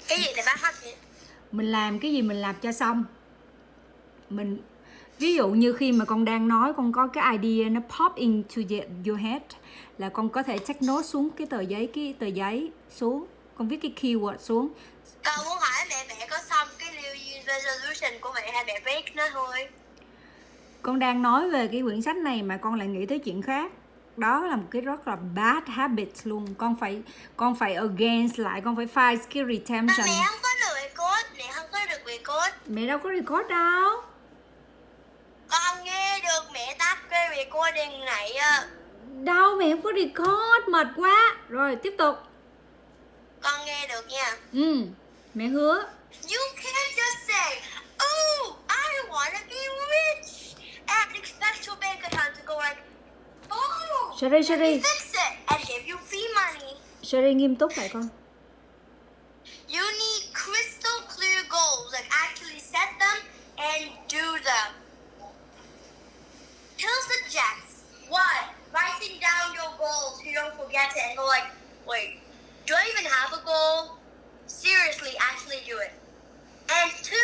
Cái gì để bác học gì? Mình làm cái gì mình làm cho xong. Mình ví dụ như khi mà con đang nói, con có cái idea nó pop into your head là con có thể take note xuống cái tờ giấy xuống, con viết cái keyword xuống. Con muốn hỏi mẹ có xong cái New Year's resolution của mẹ hay mẹ break nó thôi? Con đang nói về cái quyển sách này mà con lại nghĩ tới chuyện khác. Đó là một cái rất là bad habit luôn. Con phải against lại, con phải fight cái Mà redemption. mẹ không có được record, mẹ không có được record. Mẹ đâu có record đâu. Con nghe được mẹ tắt cái recording này á. Đâu, mẹ không có record, mệt quá. Rồi tiếp tục. Con nghe được nha. Mẹ hứa. You can't just say, oh, I wanna be rich, and expect your bank account to go like, oh, Sherry. let me fix it, and give you free money. Sherry nghiêm túc lại con. You need crystal clear goals, like actually set them and do them. Hill suggests, 1, writing down your goals so you don't forget it and go like, wait, do I even have a goal? Seriously, actually do it. And 2,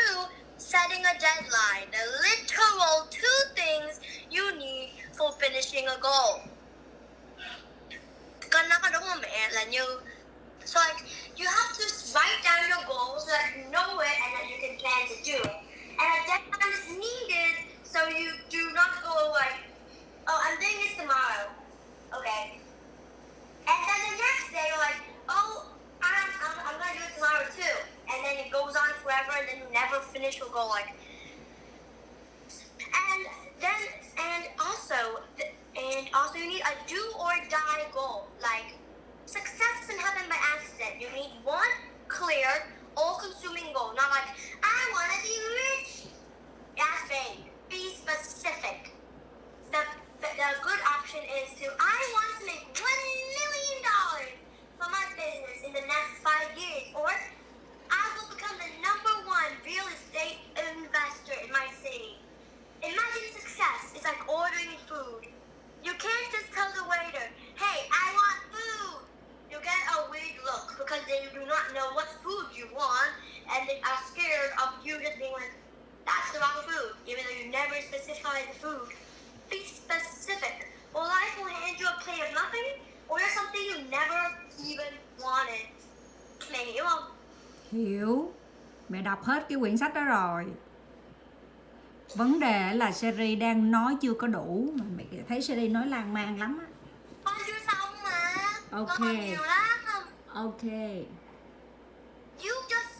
setting a deadline, the literal 2 things you need for finishing a goal. Con nói có đúng không mẹ? Là như, so like, you have to write down your goals so that you know it and that you can plan to do it. And a deadline is needed so you do not go like, oh, I'm doing this tomorrow. Okay. And then the next day you're like, oh, I'm going to do it tomorrow too. And then it goes on forever and then you never finish your goal. Like, and also you need a do or die goal. Like, success doesn't happen by accident. You need 1 clear, all-consuming goal. Not like, I want to be rich. That's vague. Be specific. The good option is to, I want to make $1 million for my business in the next 5 years. Or, I will become the #1 real estate investor in my city. Imagine success. It's like ordering food. You can't just tell the waiter, hey, I want food. You get a weird look because they do not know what food you want and they are scared of you just being like, that's the wrong food, even though you never specified the food. Be specific, or life will hand you a plate of nothing, or something you never even wanted. Mẹ hiểu không? Hiểu. Mẹ đọc hết cái quyển sách đó rồi. Vấn đề là Sherry đang nói chưa có đủ. Mà mẹ thấy Sherry nói lan man lắm á. Con chưa xong mà. Ok. Con còn nhiều lắm. Ok. You just,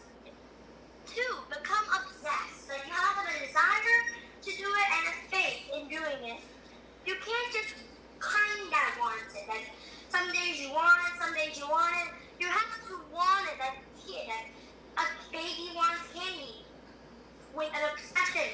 2, become obsessed. Like you have a desire to do it and a faith in doing it. You can't just kinda want it. Like some days you want it, some days you want it. You have to want it like a kid. Like a baby wants candy with an obsession.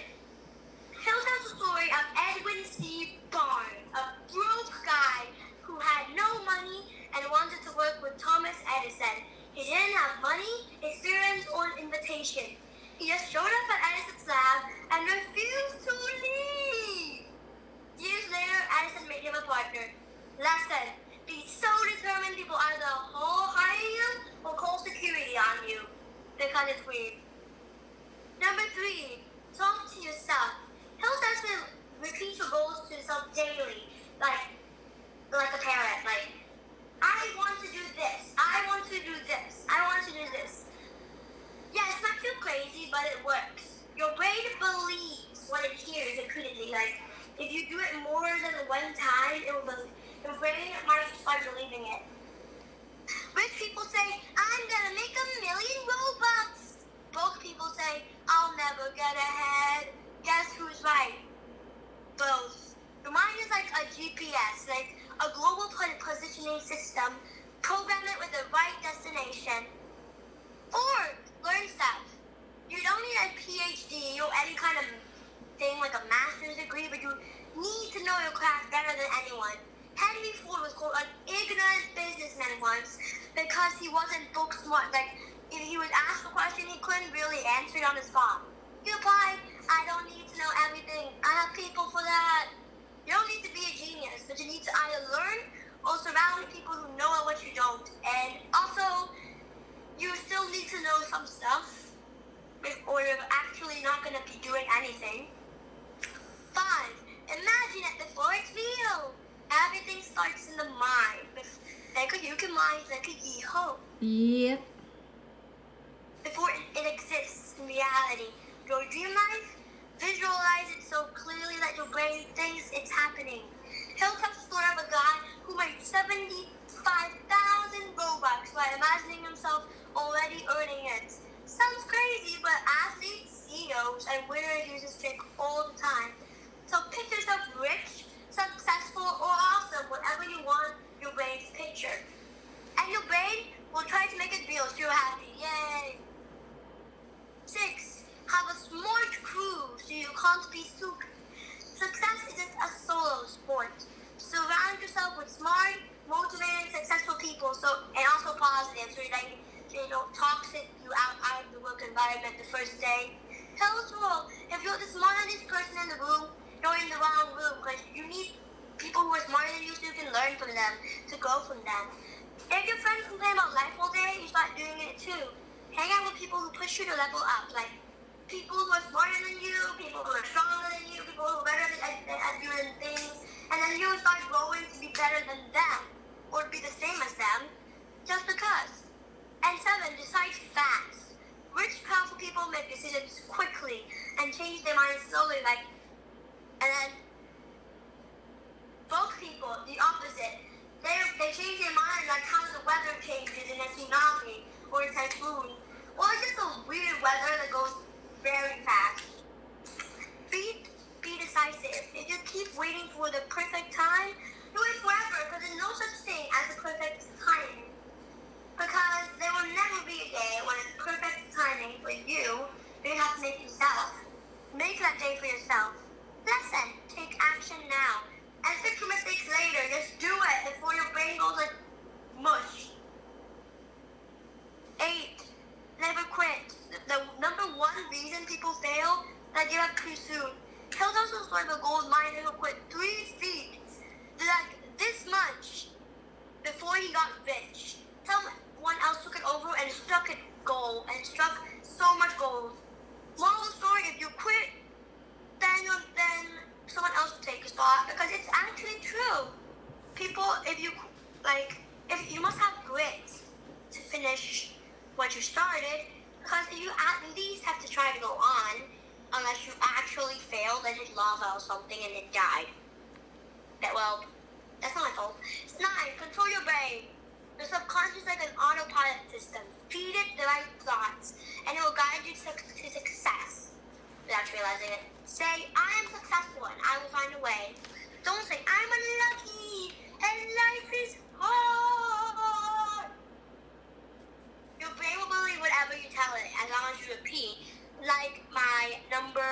Hill tells the story of Edwin C. Barnes, a broke guy who had no money and wanted to work with Thomas Edison. He didn't have money, experience, or invitation. He just showed up at Edison's lab and refused to leave. Years later, Edison made him a partner. Lesson: be so determined people either hire you or call security on you because it's weird. Number 3, talk to yourself. Hill says to repeat your goals to yourself daily, like a parent. Like, I want to do this. I want to do this. I want to do this. Yeah, it might feel crazy, but it works. Your brain believes what it hears repeatedly. Like, if you do it more than 1 time, your brain might start believing it. Rich people say, I'm gonna make $1 million Robux. Broke people say, I'll never get ahead. Guess who's right? Both. Your mind is like a GPS, like a global positioning system. Program it with the right destination. Or learn stuff. You don't need a PhD or any kind of thing like a master's degree, but you need to know your craft better than anyone. Henry Ford was called an ignorant businessman once because he wasn't book smart. Like, if he was asked a question, he couldn't really answer it on the spot. He replied, I don't need to know everything. I have people for that. You don't need to be a genius, but you need to either learn or surround people who know what you don't. And also, you still need to know some stuff, or you're actually not going to be doing anything. 5. Imagine it before it's real. Everything starts in the mind. 那个有个 mind, 那个以后 Yep. before it exists in reality. Your dream life, visualize it so clearly that your brain thinks it's happening. He'll tell the story of a guy who made 75,000 Robux by imagining himself already earning it. Sounds crazy, but athletes, CEOs, and winners use this trick all the time. So picture yourself rich, successful, or awesome, whatever you want your brain to picture. And your brain will try to make it real so you're happy. Yay! 6. Have a smart crew so you can't be stupid. Success isn't a solo sport. Surround yourself with smart, motivated, successful people, and also positive, so they don't toxic you out of the work environment the first day. Tell us all, if you're the smartest person in the room, you're in the wrong room, because you need people who are smarter than you so you can learn from them, to grow from them. If your friends complain about life all day, you start doing it too. Hang out with people who push you to level up, like people who are smarter than you, people who are stronger than you, people who are better at doing things, and then you start growing to be better than them, or be the same as them, just because. And 7, decide fast. Rich, powerful people make decisions quickly and change their minds slowly, and then broke people, the opposite. They change their mind like how the weather changes in a tsunami or a typhoon, or just a weird weather that goes very fast. Be decisive. If you keep waiting for the perfect time, you wait forever, because there's no such thing as a perfect timing. Because there will never be a day when it's perfect timing for you. You have to make it yourself. Make that day for yourself. Lesson: take action now. And fix your mistakes later. Just do it before your brain goes like mush. 8. Never quit. The number one reason people fail is that give up too soon. He'll also sort of a gold miner who quit 3 feet, like this much, before he got rich. Someone else took it over and struck it gold, and struck so much gold. Moral of the story: if you quit, then someone else will take your spot, because it's actually true. People, if you must have grit to finish what you started, because you at least have to try to go on, unless you actually failed and hit lava or something and it died. That's not my fault. 9. Control your brain. Your subconscious is like an autopilot system. Feed it the right thoughts, and it will guide you to success without realizing it. Say, I am successful and I will find a way. Don't say, I'm unlucky and life is hard. Your brain will believe whatever you tell it as long as you repeat. Like my number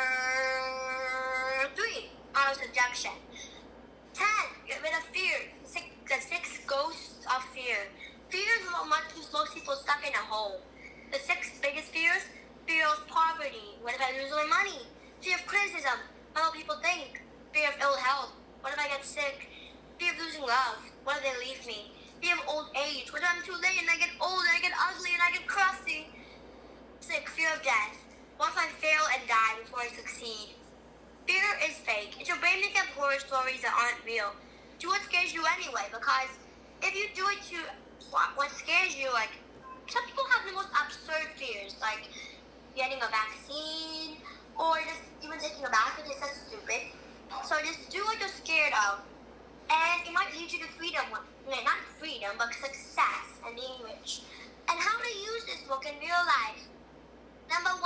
3, auto-suggestion. 10. Get rid of fear. The 6 ghosts of fear. Fear is what keeps most people stuck in a hole. The 6 biggest fears: fear of poverty. What if I lose my money? Fear of criticism. What will people think? Fear of ill health. What if I get sick? Fear of losing love. What if they leave me? Fear of old age. What if I'm too late and I get old and I get ugly and I get crusty? 6. Fear of death. What if I fail and die before I succeed? Fear is fake. It's your brain making up horror stories that aren't real. Do what scares you anyway, because if you do it to what scares you, like, some people have the most absurd fears, like getting a vaccine, or just even taking a bath, because that's stupid. So just do what you're scared of, and it might lead you to freedom. Not freedom, but success and being rich. And how to use this book in real life. Number 1,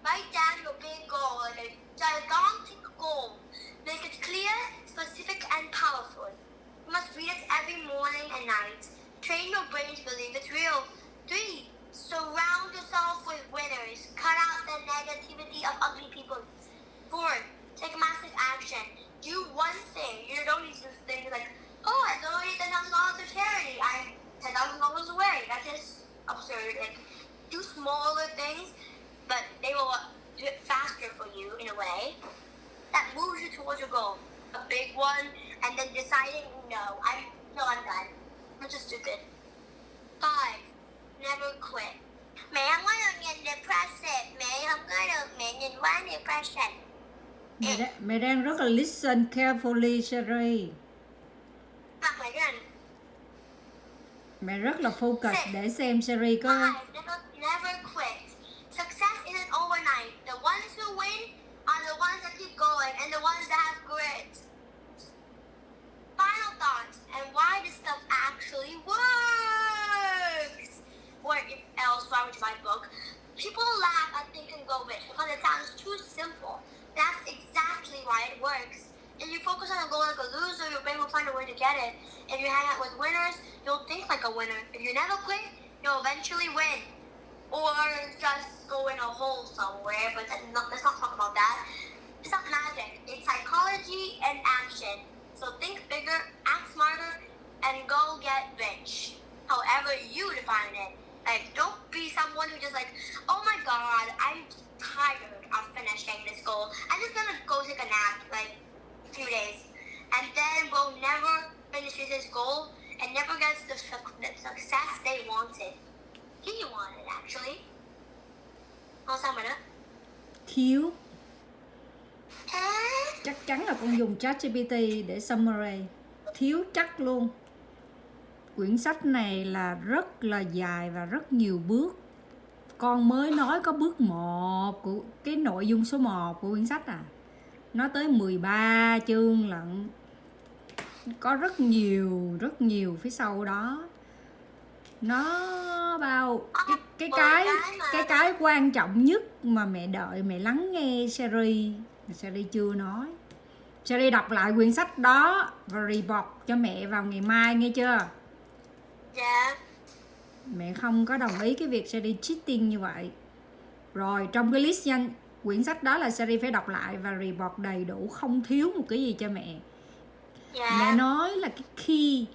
write down your big goal, like a gigantic goal. Make it clear, specific, and powerful. You must read it every morning and night. Train your brain to believe it's real. 3, surround yourself with winners. Cut out the negativity of ugly people. 4, take massive action. Do one thing. You don't need to do things like, oh, I donated $10,000 to charity. I'm $10,000 away. That's just absurd. Like, do smaller things, but they will do it faster for you in a way that moves you towards your goal. A big one, and then deciding, no, I'm done. I'm just stupid. 5, never quit. Mẹ không có được nhìn depression. Mẹ không có được mẹ nhìn quá depression. Mẹ đang rất là listen carefully, Sherry. Mặt mày cái này. Mẹ rất là focus để xem Sherry có. Never quit. Success isn't overnight. The ones who win are the ones that keep going and the ones that have grit. Final thoughts and why this stuff actually works. Or if else, why would you buy the book? People laugh at Think and Grow Rich because it sounds too simple. That's exactly why it works. If you focus on a goal like a loser, your brain will find a way to get it. If you hang out with winners, you'll think like a winner. If you never quit, you'll eventually win. Or just go in a hole somewhere, but let's not talk about that. It's not magic. It's psychology and action. So think bigger, act smarter, and go get rich. However you define it. Like, don't be someone who just like, oh my god, I'm tired of finishing this goal. I'm just gonna go take a nap, like, a few days. And then will never finish this goal and never gets the success they wanted. He wanted, actually. Sao mà nữa? Thiếu. Chắc chắn là con dùng ChatGPT để summary. Thiếu chắc luôn. Quyển sách này là rất là dài và rất nhiều bước. Con mới nói có bước 1 của cái nội dung số 1 của quyển sách à. Nó tới 13 chương lận. Có rất nhiều phía sau đó. Nó bao cái quan trọng nhất mà mẹ đợi mẹ lắng nghe Sherry mà Sherry chưa nói. Sherry đọc lại quyển sách đó và report cho mẹ vào ngày mai, nghe chưa? Dạ. Mẹ không có đồng ý cái việc Sherry cheating như vậy. Rồi trong cái list danh quyển sách đó là Sherry phải đọc lại và report đầy đủ, không thiếu một cái gì cho mẹ. Dạ. Mẹ nói là cái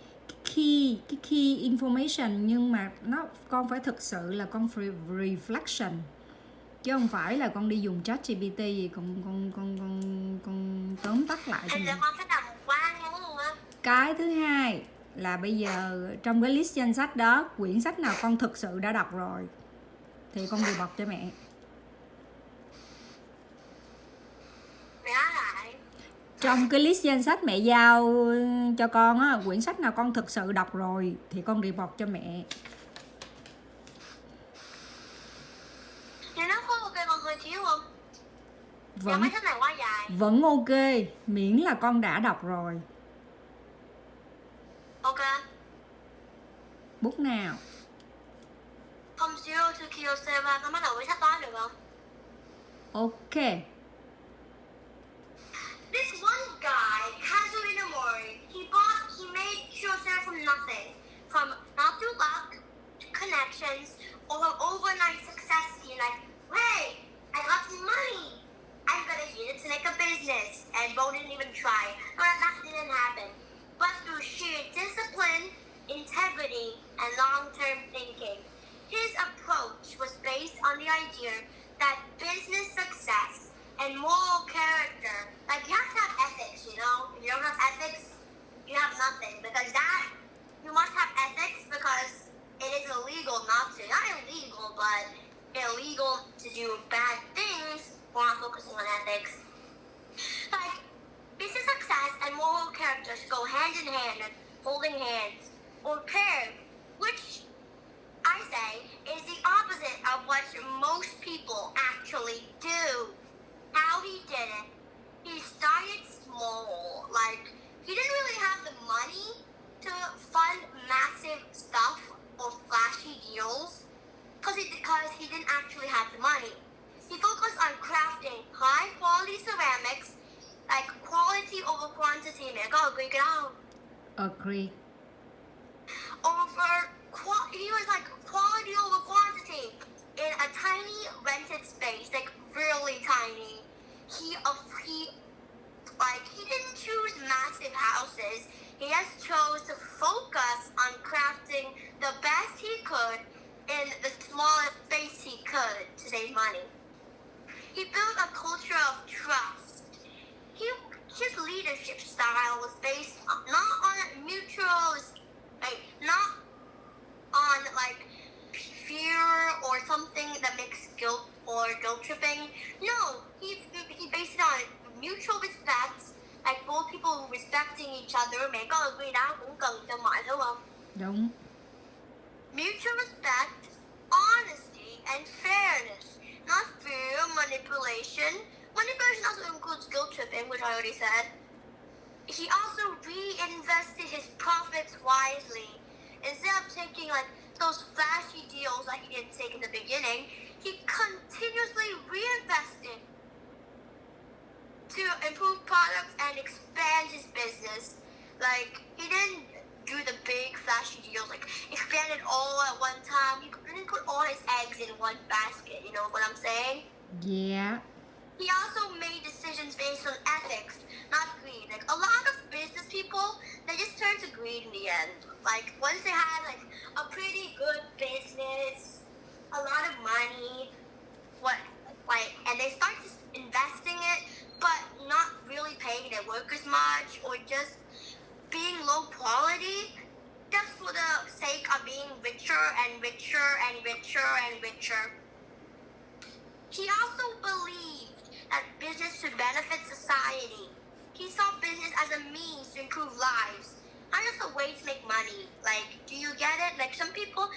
key information, nhưng mà con phải thực sự là con reflection, chứ không phải là con đi dùng ChatGPT gì con tóm tắt lại cho mẹ. Con phải đọc qua luôn á. Cái thứ hai là bây giờ trong cái list danh sách đó, quyển sách nào con thực sự đã đọc rồi thì con report cho mẹ. Trong cái list danh sách mẹ giao cho con á, quyển sách nào con thực sự đọc rồi thì con report cho mẹ. Nhưng nó không ok, con hơi thiếu không? Mấy sách này quá dài. Vẫn ok, miễn là con đã đọc rồi. Ok. Bút nào? From Zero to Kyocera, con bắt đầu với sách đó được không? Ok. This one guy, Kazuyuki Mori, he made Kyocera from nothing. From not through luck, connections, or from overnight success. He's like, hey, I got some money. I'm gonna use it to make a business. And Bo didn't even try. No, that didn't happen. But through sheer discipline, integrity, and long-term thinking. His approach was based on the idea that business success and moral character, like you have to have ethics, you know? If you don't have ethics, you have nothing. Because that, you must have ethics because it is illegal not to. Not illegal, but illegal to do bad things. We're not focusing on ethics. Like, business success and moral character should go hand in hand and holding hands, or paired, which I say is the opposite of what most people actually do. How he did it, he started small. Like, he didn't really have the money to fund massive stuff or flashy deals because he didn't actually have the money. He focused on crafting high quality ceramics, like quality over quantity. Man, go agree, get out. Agree. He was like quality over quantity in a tiny rented space, like really tiny. He didn't choose massive houses. He just chose to focus on crafting the best he could in the smallest space he could to save money. He built a culture of trust. His leadership style was based not on fear or something or guilt tripping. No, he based it on mutual respect, like both people respecting each other. Mẹ có agree đó cũng cần cho mọi đúng không? Đúng. Mutual respect, honesty, and fairness, not fear or manipulation. Manipulation also includes guilt tripping, which I already said. He also reinvested his profits wisely. Instead of taking like those flashy deals that he didn't take in the beginning, he continuously reinvested to improve products and expand his business. Like, he didn't do the big flashy deals, like expand it all at one time. He didn't put all his eggs in one basket, you know what I'm saying? Yeah. He also made decisions based on ethics, not greed. Like, a lot of business people, they just turn to greed in the end. Like, once they have like a pretty good business, a lot of money, and they start just investing it, but not really paying their workers much, or just being low quality, just for the sake of being richer and richer and richer and richer. He also believed that business should benefit society. He saw business as a means to improve lives, not just a way to make money. Like, do you get it? Like, some people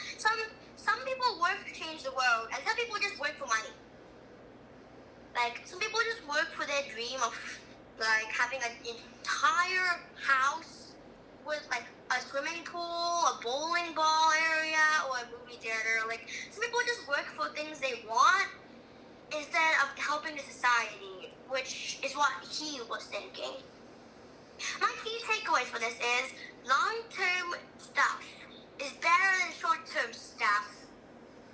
work to change the world, and some people just work for money. Like, some people just work for their dream of like having an entire house with like a swimming pool, a bowling ball area, or a movie theater. Like, some people just work for things they want instead of helping the society, which is what he was thinking. My key takeaways for this is long-term stuff is better than short-term stuff.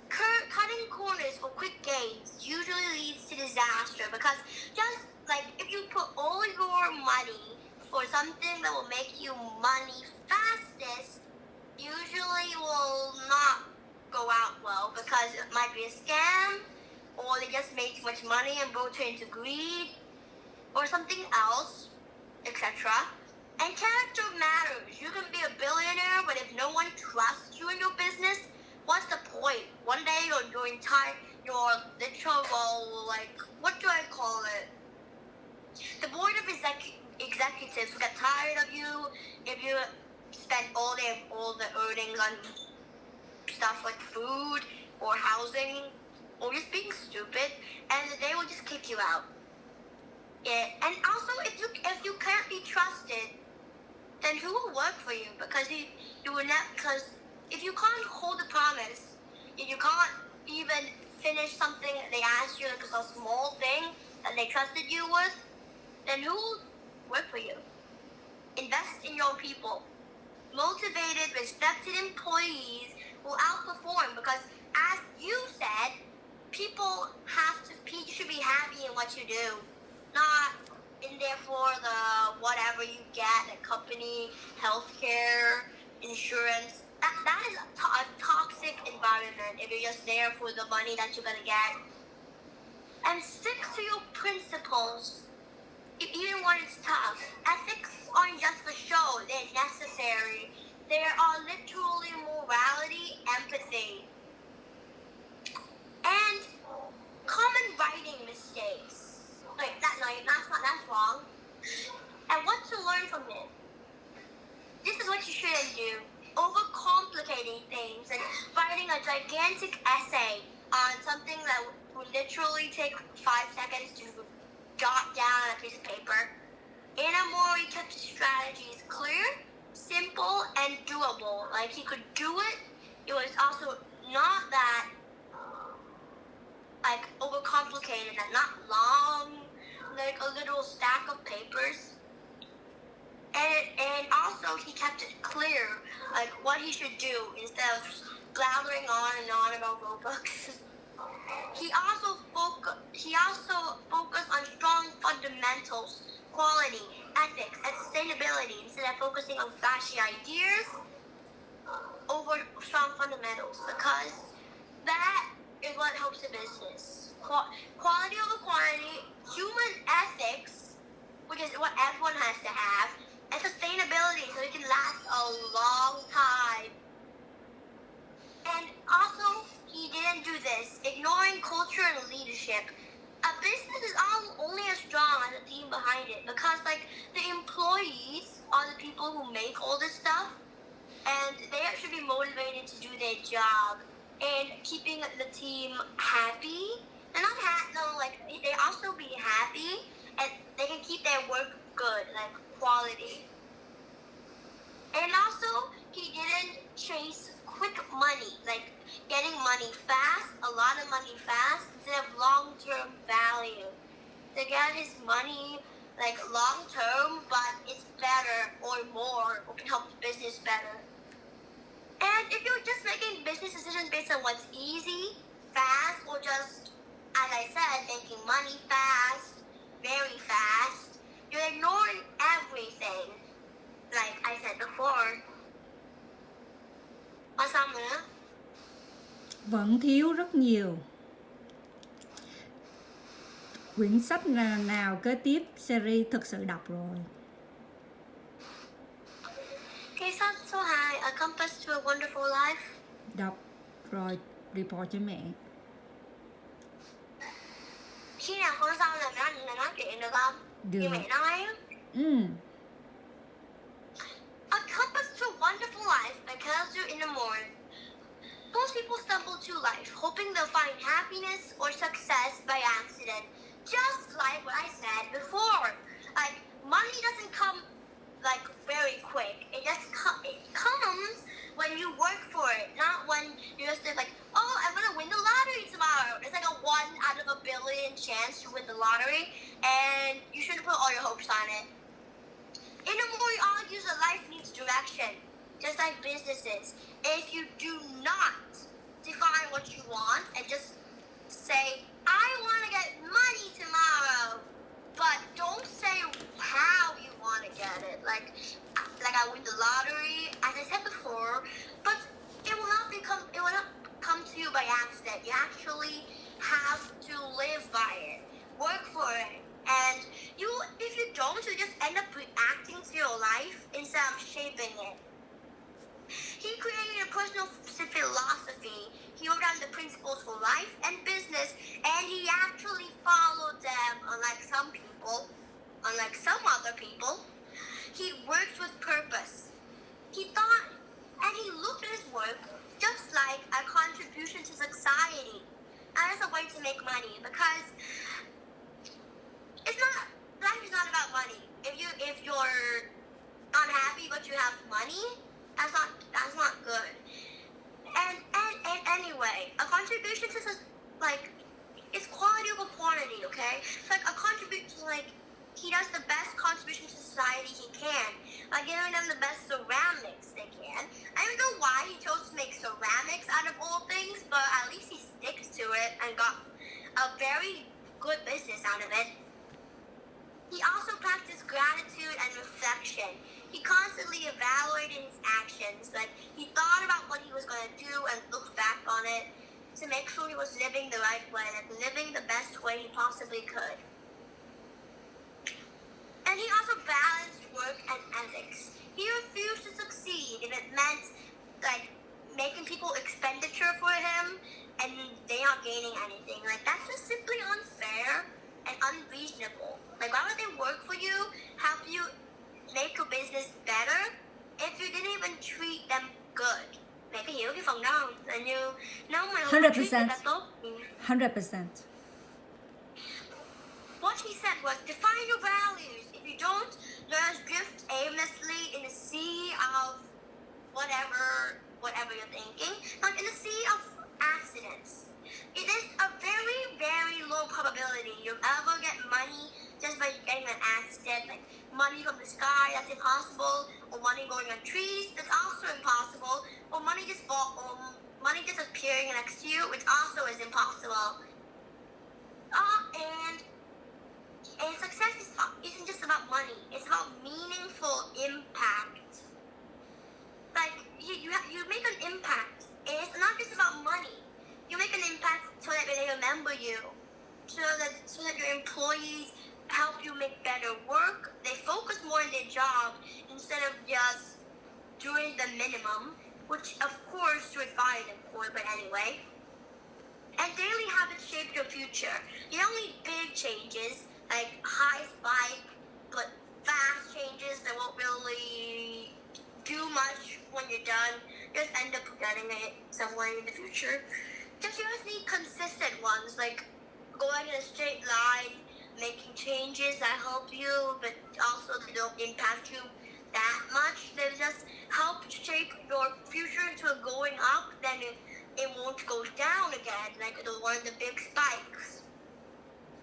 Cutting corners for quick gains usually leads to disaster, because just like if you put all your money for something that will make you money fastest, usually will not go out well, because it might be a scam, or they just made too much money and both turn into greed, or something else, etc. And character matters. You can be a billionaire, but if no one trusts you in your business, what's the point? One day your literal, like, what do I call it? The board of executives will get tired of you if you spend all the earnings on stuff like food or housing or just being stupid, and they will just kick you out. Yeah, and also if you can't be trusted, then who will work for you? Because you will not. Because if you can't hold a promise, if you can't even finish something that they asked you, like a small thing that they trusted you with, then who will work for you? Invest in your people. Motivated, respected employees will outperform, because, as you said, people should be happy in what you do, not in there for the whatever you get, the company, healthcare, insurance. That is a toxic environment if you're just there for the money that you're gonna get. And stick to your principles, even when it's tough. Ethics aren't just for show; they're necessary. There are literally morality, empathy, and common writing mistakes. Wait, that's wrong. And what to learn from it. This is what you shouldn't do. Overcomplicating things and writing a gigantic essay on something that would literally take 5 seconds to jot down on a piece of paper. Anna Mori kept his strategies clear, simple, and doable. Like, he could do it. It was also not that like overcomplicated and not long, like a little stack of papers. And also he kept it clear, like what he should do instead of blathering on and on about Robux. He also focused on strong fundamentals, quality, ethics, and sustainability instead of focusing on flashy ideas over strong fundamentals, because that is what helps the business. Quality over quantity, human ethics, which is what everyone has to have, and sustainability, so it can last a long time. And also, he didn't do this. Ignoring cultural culture and leadership. A business is only as strong as the team behind it, because like the employees are the people who make all this stuff, and they should be motivated to do their job and keeping the team happy. And not like they also be happy and they can keep their work good, like quality. And also, he didn't chase quick money, like getting money fast, a lot of money fast, instead of long-term value. To get his money like long-term, but it's better or more, or can help the business better. And if you're just making business decisions based on what's easy, fast, or just, as I said, making money fast, very fast, you're ignoring everything, like I said before. Có xong rồi đó. Vẫn thiếu rất nhiều. Quyển sách nào kế tiếp series thực sự đọc rồi? Cái sách số 2, A Compass to a Wonderful Life. Đọc rồi, report cho mẹ. Khi nào hôm sau là nói chuyện được không? Được. Như mẹ nói. A Compass to a Wonderful Life by Kelsey Inamore. Most people stumble to life hoping they'll find happiness or success by accident. Just like what I said before. Like, money doesn't come like very quick. It comes when you work for it, not when you just think like, oh, I'm gonna win the lottery tomorrow. It's like a 1 out of a billion chance to win the lottery, and you shouldn't put all your hopes on it. Inamori argues that life needs direction, just like businesses. If you do not define what you want and just say, I want to get money tomorrow, but don't say how you want to get it. Like I win the lottery, as I said before, but it will not come to you by accident. You actually have to live by it, work for it, and if you don't, you just end up reacting to your life instead of shaping it. He created a personal philosophy. He wrote down the principles for life and business, and he actually followed them, unlike some other people. He worked with purpose. He thought, and he looked at his work just like a contribution to society, and as a way to make money, because life is not about money. If you're unhappy but you have money, that's not good. And anyway, a contribution to it's quality over quantity, okay? It's like a contribution, like he does the best contribution to society he can by giving them the best ceramics they can. I don't know why he chose to make ceramics out of all things, but at least he sticks to it and got a very good business out of it. He also practiced gratitude and reflection. He constantly evaluated his actions. Like, he thought about what he was going to do and looked back on it to make sure he was living the right way, like living the best way he possibly could. And he also balanced work and ethics. He refused to succeed if it meant, like, making people expenditure for him and they not gaining anything. Like, that's just simply unfair and unreasonable. Like, why would they work for you, help you make your business better, if you didn't even treat them good? Mẹ có hiểu cái phần đó không? Là như nếu mà không treat người ta tốt. 100%. What he said was, define your values. If you don't, you'll just drift aimlessly in the sea of whatever you're thinking, like in the sea of accidents. It is a very, very low probability you'll ever get money just by getting an accident, like money from the sky, that's impossible, or money going on trees, that's also impossible, or money just appearing next to you, which also is impossible. And success isn't just about money, it's about meaningful impact. Like, you make an impact, and it's not just about money. You make an impact so that they remember you, so that your employees help you make better work. They focus more on their job instead of just doing the minimum, which of course you would fire them for, but anyway. And daily habits shape your future. You don't need big changes, like high spike, but fast changes that won't really do much when you're done. Just end up forgetting it somewhere in the future. You just need consistent ones, like going in a straight line, making changes that help you, but also they don't impact you that much. They just help shape your future into a going up, then it won't go down again, like one of the big spikes.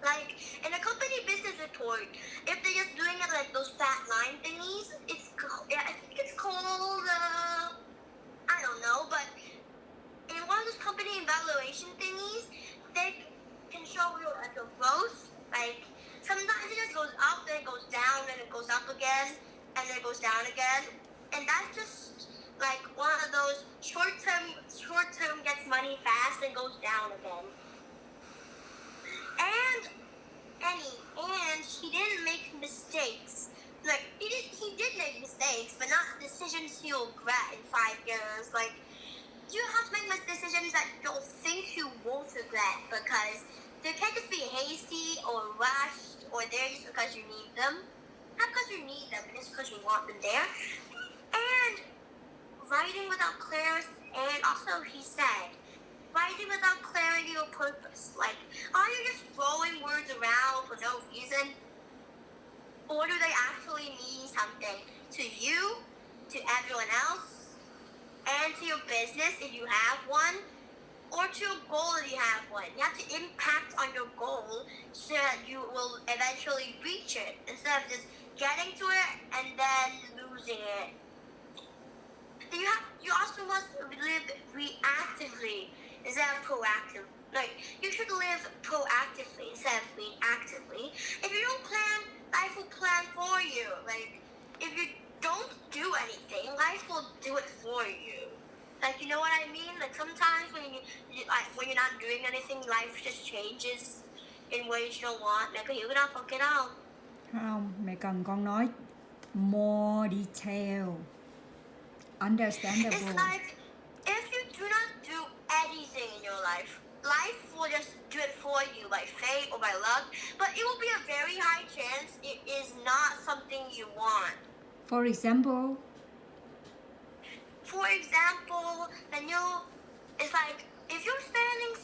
Like in a company business report, if they're just doing it like those fat line thingies, I think it's called I don't know, but in one of those company evaluation thingies, they can show you like your growth. Like sometimes it just goes up, then it goes down, then it goes up again, and then it goes down again, and that's just like one of those short term gets money fast and goes down again. And he didn't make mistakes. Like he did make mistakes, but not decisions he'll regret in 5 years. Like you have to make decisions that you'll think you won't regret, because they can't just be hasty or rushed or there just because you need them. Not because you need them, but just because you want them there. And writing without clarity, and also he said, writing without clarity or purpose. Like, are you just throwing words around for no reason? Or do they actually mean something to you, to everyone else, and to your business if you have one, or to your goal if you have one? You have to impact on your goal so that you will eventually reach it, instead of just getting to it and then losing it. You also must live reactively instead of proactive. Like, you should live proactively instead of reactively. If you don't plan, life will plan for you. Like, if you don't do anything, life will do it for you. Like, you know what I mean? Like, sometimes when you're not doing anything, life just changes in ways you don't want. Mẹ có hiểu cái đó không? Cái đó không? Không, mẹ cần con nói more detail. Understandable. It's like, if you do not do anything in your life, life will just do it for you by fate or by luck, but it will be a very high chance it is not something you want. For example, then it's like, if you're standing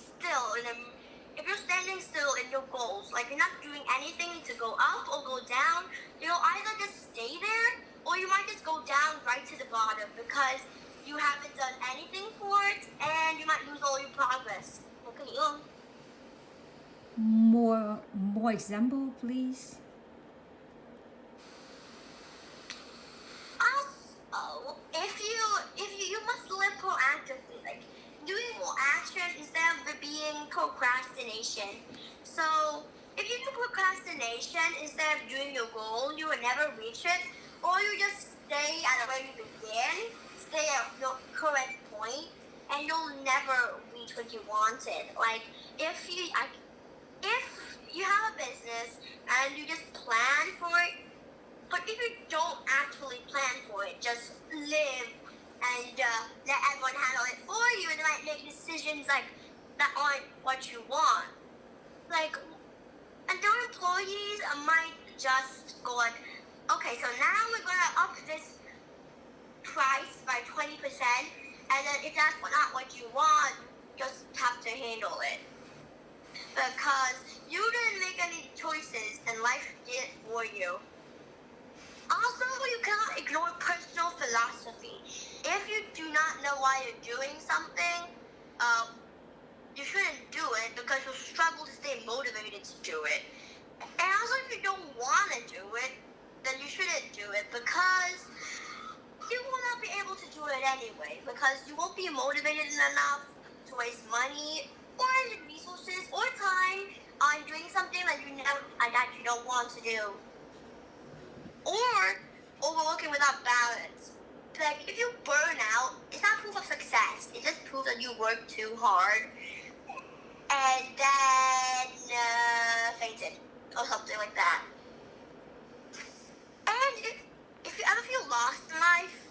still in your goals, like you're not doing anything to go up or go down, you'll either just stay there, or you might just go down right to the bottom because you haven't done anything for it, and you might lose all your progress. Okay, more example, please. Also, if you must live proactively, like doing more action instead of being procrastination. So if you do procrastination instead of doing your goal, you will never reach it, or you just stay at where you began, stay at your current point, and you'll never reach what you wanted. Like if you have a business and you just plan for it, but if you don't actually plan for it, just live and let everyone handle it for you, and they might make decisions like that aren't what you want. Like, and their employees might just go like, okay, so now we're gonna up this price by 20%, and then if that's not what you want, you just have to handle it. Because you didn't make any choices and life did it for you. Also, you cannot ignore personal philosophy. If you do not know why you're doing something, you shouldn't do it because you'll struggle to stay motivated to do it. And also, if you don't want to do it, then you shouldn't do it because you will not be able to do it anyway, because you won't be motivated enough to waste money or resources or time on doing something that you don't want to do. Or overworking without balance. Like, if you burn out, it's not proof of success. It just proves that you work too hard and then fainted or something like that. And if you ever feel lost in life,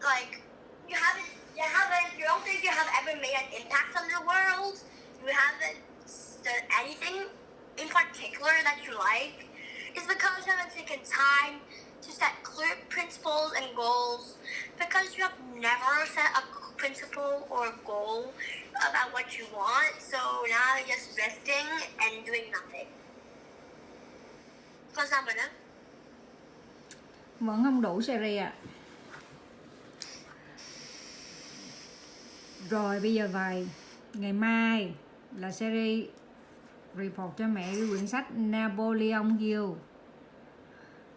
like you don't think you have ever made an impact on the world, you haven't done any particular that you like is because you haven't taken time to set clear principles and goals, because you have never set a principle or goal about what you want, so now you're just resting and doing nothing. Con sao vậy đó? Vẫn không đủ series ạ. Rồi bây giờ vậy, ngày mai là series report cho mẹ cái quyển sách Napoleon Hill,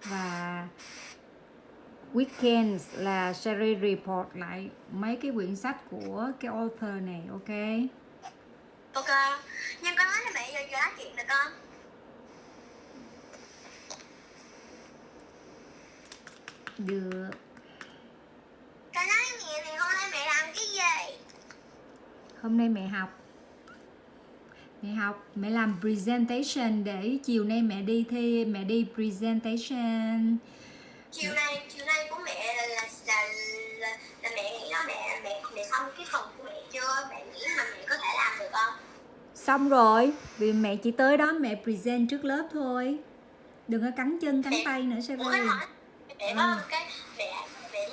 và weekends là series report lại mấy cái quyển sách của cái author này, ok? Ok, nhưng con nói là mẹ giờ nói chuyện nè con. Được. Con nói mẹ thì hôm nay mẹ làm cái gì? Hôm nay mẹ học, mẹ làm presentation để chiều nay mẹ đi thi, mẹ đi presentation. Chiều nay của mẹ là mẹ nghĩ đó mẹ xong cái phần của mẹ chưa? Mẹ nghĩ mà mẹ có thể làm được không? Xong rồi, vì mẹ chỉ tới đó mẹ present trước lớp thôi. Đừng có cắn chân cắn tay nữa Sherry. Ủa, hỏi mẹ có cái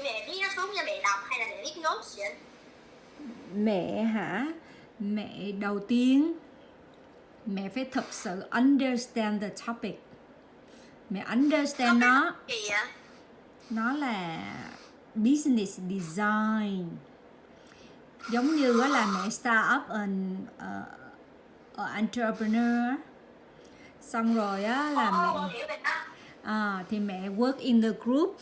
mẹ viết nó xuống cho mẹ đọc hay là mẹ viết notes vậy? Mẹ hả? Mẹ đầu tiên mẹ phải thực sự understand the topic. Mẹ understand nó. Gì vậy? Nó là business design. Giống như là mẹ start up an entrepreneur. Xong rồi á là mẹ thì mẹ work in the group,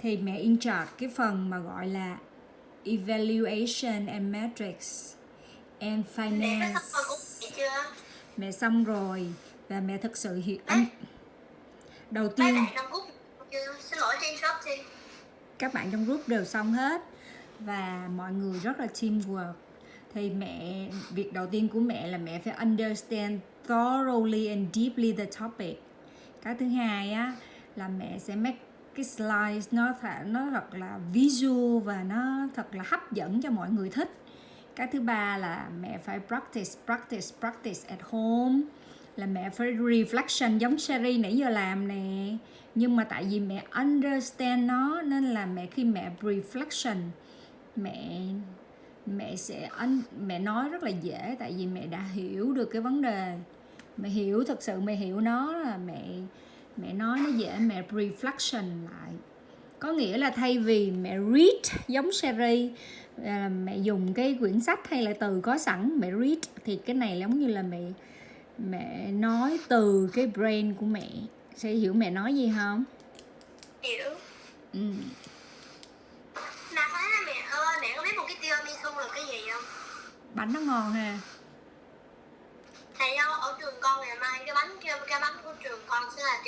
thì mẹ in charge cái phần mà gọi là evaluation and metrics and finance. Mẹ xong rồi và mẹ thực sự hiểu. Đầu tiên các bạn trong group đều xong hết và mọi người rất là teamwork. Thì việc đầu tiên của mẹ là mẹ phải understand thoroughly and deeply the topic. Cái thứ hai á là mẹ sẽ make cái slide nó thật là visual và nó thật là hấp dẫn cho mọi người thích. Cái thứ ba là mẹ phải practice at home, là mẹ phải reflection giống Sherry nãy giờ làm nè. Nhưng mà tại vì mẹ understand nó nên là khi mẹ reflection mẹ nói rất là dễ, tại vì mẹ đã hiểu được cái vấn đề. Mẹ hiểu nó là mẹ nói nó dễ, mẹ reflection lại. Có nghĩa là thay vì mẹ read giống Sherry, mẹ dùng cái quyển sách hay là từ có sẵn mẹ read, thì cái này giống như là mẹ nói từ cái brain của mẹ. Sẽ hiểu mẹ nói gì không? Hiểu. Mà phải là mẹ ơi, mẹ có biết một cái tiramisu là cái gì không? Bánh nó ngon ha. Thầy ở trường con ngày mai cái bánh của trường con sẽ là